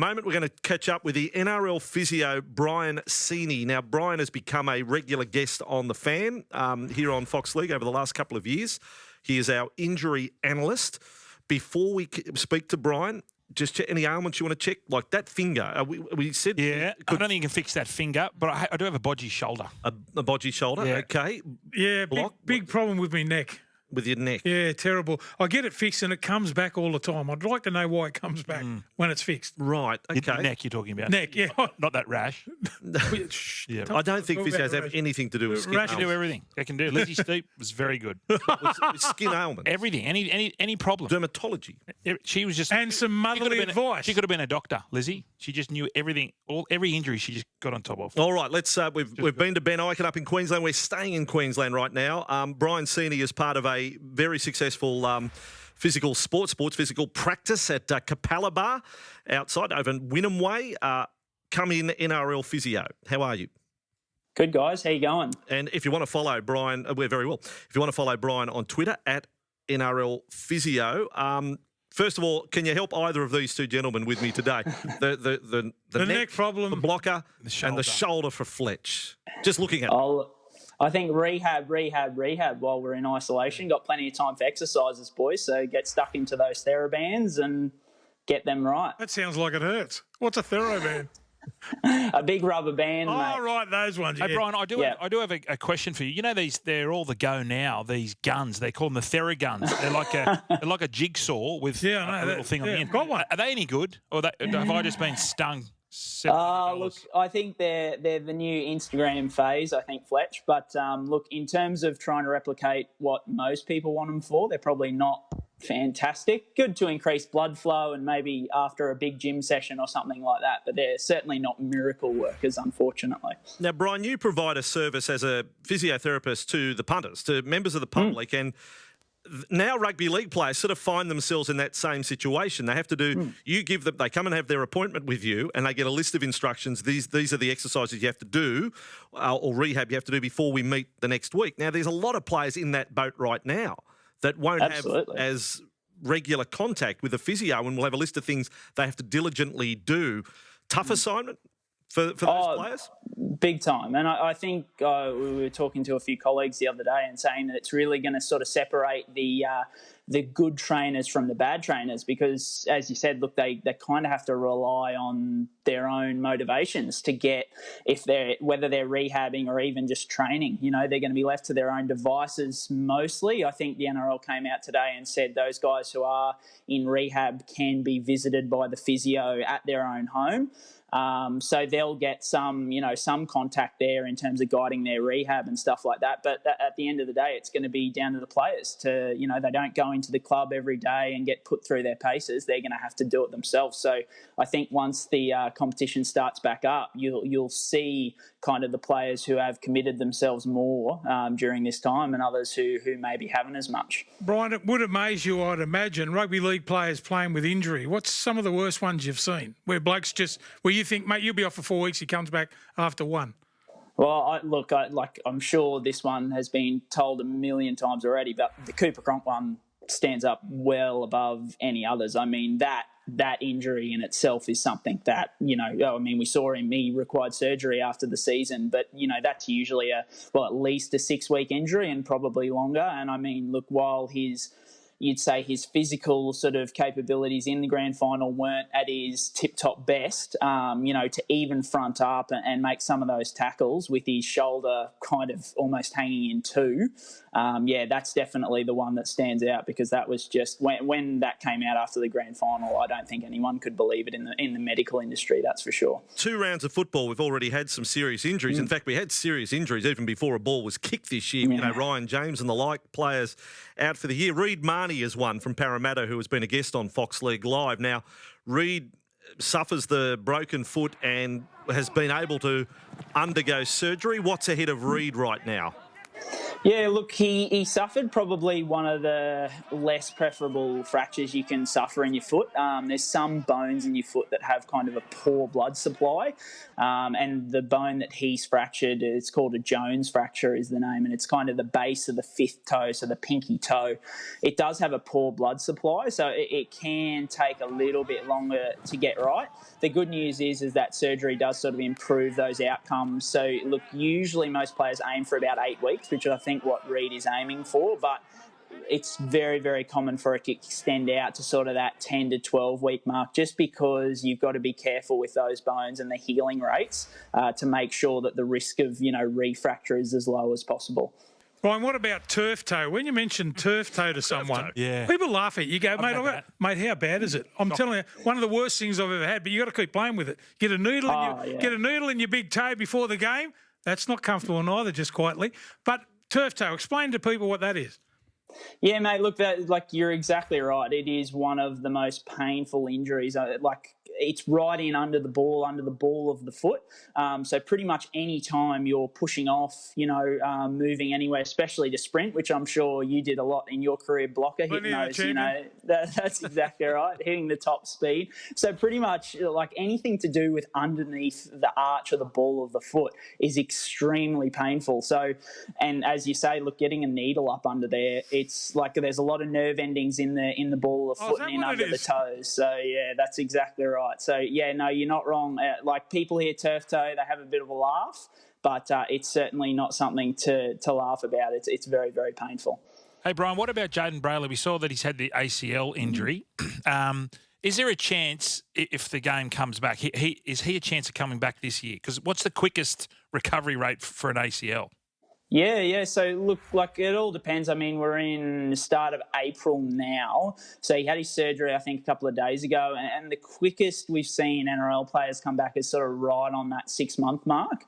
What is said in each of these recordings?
Moment we're going to catch up with the NRL Physio Brian Seeney. Now, Brian has become a regular guest on The Fan here on Fox League over the last couple of years. He is our injury analyst. Before we speak to Brian, just check any ailments you want to check, like that finger. We said... Yeah, I don't think you can fix that finger, but I do have a bodgy shoulder. A bodgy shoulder? Yeah. Okay. Yeah, big problem with my neck. With your neck? Yeah, terrible. I get it fixed and it comes back all the time. I'd like to know why it comes back when it's fixed. Right, okay. Your neck you're talking about. Neck, yeah. Not that rash. Yeah. I don't think physios have anything to do with skin Rash ailments. can do everything. They can do. Lizzie Steep was very good. With skin ailments? Everything. Any problem. Dermatology? She was just... And some motherly advice. She could have been a doctor, Lizzie. She just knew everything. Every injury she just got on top of. All right, let's. We've been to Ben Ikin up in Queensland. We're staying in Queensland right now. Brian Seeney is part of a very successful sports physical practice at Capalaba outside over in Wynnum Way. Come in NRL Physio. How are you? Good, guys. How you going? And if you want to follow Brian, we're very well. If you want to follow Brian on Twitter at NRL Physio. First of all, can you help either of these two gentlemen with me today? The neck problem, the blocker, and the shoulder for Fletch. Just looking at it. I think rehab while we're in isolation. Got plenty of time for exercises, boys, so get stuck into those TheraBands and get them right. That sounds like it hurts. What's a TheraBand? A big rubber band, mate. Oh, right, those ones, yeah. Hey, Brian, I do have a question for you. You know, they're all the go now, these guns. They call them the TheraGuns. They're like a jigsaw with a little thing on the end. Got one. Are they any good? Or have I just been stung? Look, I think they're the new Instagram phase, I think, Fletch. But, look, in terms of trying to replicate what most people want them for, they're probably not fantastic. Good to increase blood flow and maybe after a big gym session or something like that, but they're certainly not miracle workers, unfortunately. Now, Brian, you provide a service as a physiotherapist to the punters, to members of the public, and now rugby league players sort of find themselves in that same situation. They have to do, you give them, they come and have their appointment with you and they get a list of instructions. These are the exercises you have to do or rehab you have to do before we meet the next week. Now, there's a lot of players in that boat right now that won't have as regular contact with a physio and will have a list of things they have to diligently do. Tough assignment for those players? Big time. And I think we were talking to a few colleagues the other day and saying that it's really going to sort of separate the good trainers from the bad trainers because, as you said, look, they kind of have to rely on their own motivations to get, whether they're rehabbing or even just training, you know, they're going to be left to their own devices mostly. I think the NRL came out today and said those guys who are in rehab can be visited by the physio at their own home. So they'll get some contact there in terms of guiding their rehab and stuff like that. But at the end of the day, it's going to be down to the players to, they don't go into the club every day and get put through their paces. They're going to have to do it themselves. So I think once the competition starts back up, you'll see kind of the players who have committed themselves more during this time and others who maybe haven't as much. Brian, it would amaze you, I'd imagine, rugby league players playing with injury. What's some of the worst ones you've seen where blokes where you think, mate, you'll be off for 4 weeks, he comes back after one? Well, I'm sure this one has been told a million times already, but the Cooper Cronk one stands up well above any others. I mean, that injury in itself is something that, we saw him, he required surgery after the season, but, that's usually at least a 6-week injury and probably longer. And I mean, look, while you'd say his physical sort of capabilities in the grand final weren't at his tip-top best, to even front up and make some of those tackles with his shoulder kind of almost hanging in two. That's definitely the one that stands out because that was just, when that came out after the grand final, I don't think anyone could believe it in the medical industry, that's for sure. 2 rounds of football, we've already had some serious injuries. In fact, we had serious injuries even before a ball was kicked this year. Ryan James and the like players out for the year. Reid Marnie is one from Parramatta who has been a guest on Fox League Live. Now, Reid suffers the broken foot and has been able to undergo surgery. What's ahead of Reid right now? Yeah, look, he suffered probably one of the less preferable fractures you can suffer in your foot. There's some bones in your foot that have kind of a poor blood supply, and the bone that he's fractured, it's called a Jones fracture is the name, and it's kind of the base of the fifth toe, so the pinky toe. It does have a poor blood supply, so it can take a little bit longer to get right. The good news is that surgery does sort of improve those outcomes. So, look, usually most players aim for about 8 weeks, which I think what Reid is aiming for, but it's very, very common for it to extend out to sort of that 10 to 12 week mark, just because you've got to be careful with those bones and the healing rates to make sure that the risk of, refracture is as low as possible. Ryan, what about turf toe? When you mention turf toe to someone, people laugh at you. You go, mate, how bad is it? I'm telling you, one of the worst things I've ever had, but you got to keep playing with it. Get a needle in your big toe before the game. That's not comfortable neither, just quietly. But turf toe, explain to people what that is. Yeah, mate, look, you're exactly right. It is one of the most painful injuries. It's right in under the ball of the foot. So pretty much any time you're pushing off, moving anywhere, especially to sprint, which I'm sure you did a lot in your career, blocker, hitting those, that's exactly right, hitting the top speed. So pretty much like anything to do with underneath the arch of the ball of the foot is extremely painful. So, and as you say, look, getting a needle up under there, it's like there's a lot of nerve endings in the ball of the foot and in under the toes. So yeah, that's exactly right. So yeah, no, you're not wrong. Like people hear turf toe, they have a bit of a laugh, but it's certainly not something to laugh about. It's very, very painful. Hey Brian, what about Jaden Brayley? We saw that he's had the ACL injury. Is there a chance if the game comes back? Is he a chance of coming back this year? Because what's the quickest recovery rate for an ACL? Yeah. So, look, like it all depends. I mean, we're in the start of April now. So he had his surgery, I think, a couple of days ago. And the quickest we've seen NRL players come back is sort of right on that 6-month mark.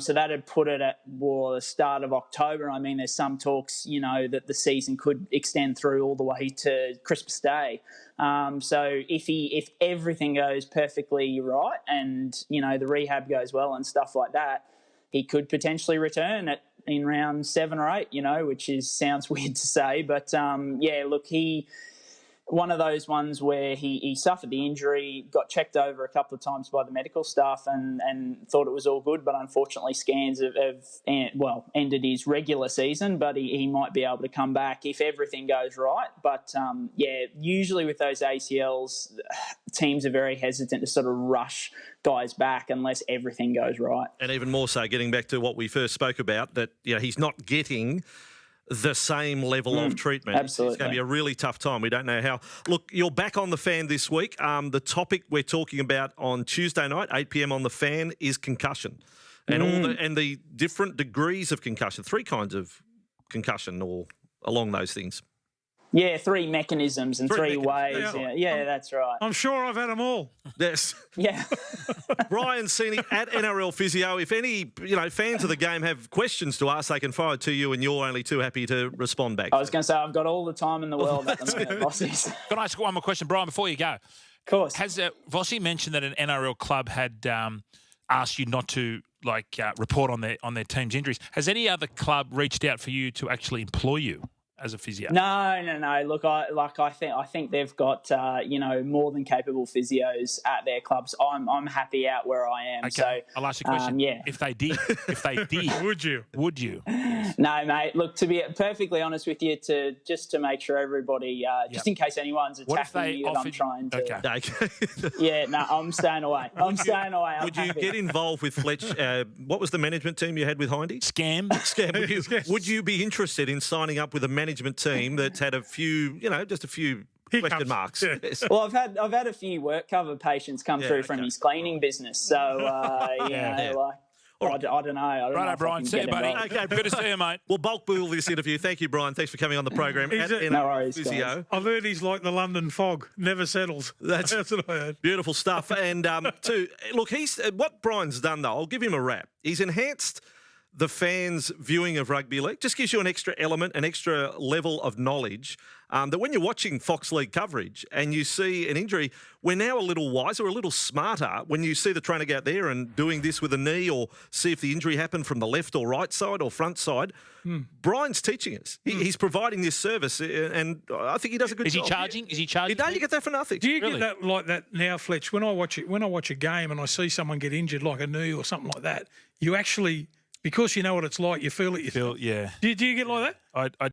So that had put it at the start of October. I mean, there's some talks, that the season could extend through all the way to Christmas Day. So if everything goes perfectly right and, the rehab goes well and stuff like that, he could potentially return in round 7 or 8, which sounds weird to say. But, look, one of those ones where he suffered the injury, got checked over a couple of times by the medical staff and thought it was all good, but unfortunately scans have ended his regular season, but he might be able to come back if everything goes right. But, usually with those ACLs, teams are very hesitant to sort of rush guys back unless everything goes right. And even more so, getting back to what we first spoke about, that he's not getting the same level of treatment. Absolutely. It's going to be a really tough time. We don't know how. Look, you're back on The Fan this week. The topic we're talking about on Tuesday night, 8 p.m. on The Fan, is concussion. And the different degrees of concussion, 3 kinds of concussion or along those things. Yeah, 3 mechanisms and 3 ways. Yeah, that's right. I'm sure I've had them all. Yes. Yeah. Brian Sini at NRL Physio. If any fans of the game have questions to ask, they can fire it to you, and you're only too happy to respond back. I was going to say I've got all the time in the world at the moment, bosses. Can I ask one more question, Brian, before you go? Of course. Has Vossi mentioned that an NRL club had asked you not to report on their team's injuries? Has any other club reached out for you to actually employ you as a physio? No. Look, I think they've got more than capable physios at their clubs. I'm happy out where I am. Okay. So I'll ask you a question. If they did, would you? No, mate. Look, to be perfectly honest with you, to make sure everybody, just in case anyone's attacking me, that I'm trying to. Okay. Yeah, no, I'm staying away. Would you get involved with Fletch? What was the management team you had with Hindy? Scam. Would you be interested in signing up with a management team that's had a few, just a few question marks? Yes. Well, I've had a few work cover patients come through from his cleaning business, so I don't know. Right, Brian. See you, buddy. Okay, good to see you, mate. We'll bulk bill this interview. Thank you, Brian. Thanks for coming on the program. No worries, Physio. guys. I've heard he's like the London fog, never settles. That's what I heard. Beautiful stuff. And look, what Brian's done though, I'll give him a rap. He's enhanced the fans' viewing of rugby league. Just gives you an extra element, an extra level of knowledge that when you're watching Fox League coverage and you see an injury, we're now a little wiser, a little smarter when you see the trainer go out there and doing this with a knee or see if the injury happened from the left or right side or front side. Brian's teaching us. He's providing this service, and I think he does a good job. Is he charging? Is he charging? No, you get that for nothing. Do you get that like that now, Fletch? When I watch a game and I see someone get injured, like a knee or something like that, you actually, because you know what it's like, you feel it. Yeah. Do you get like that? I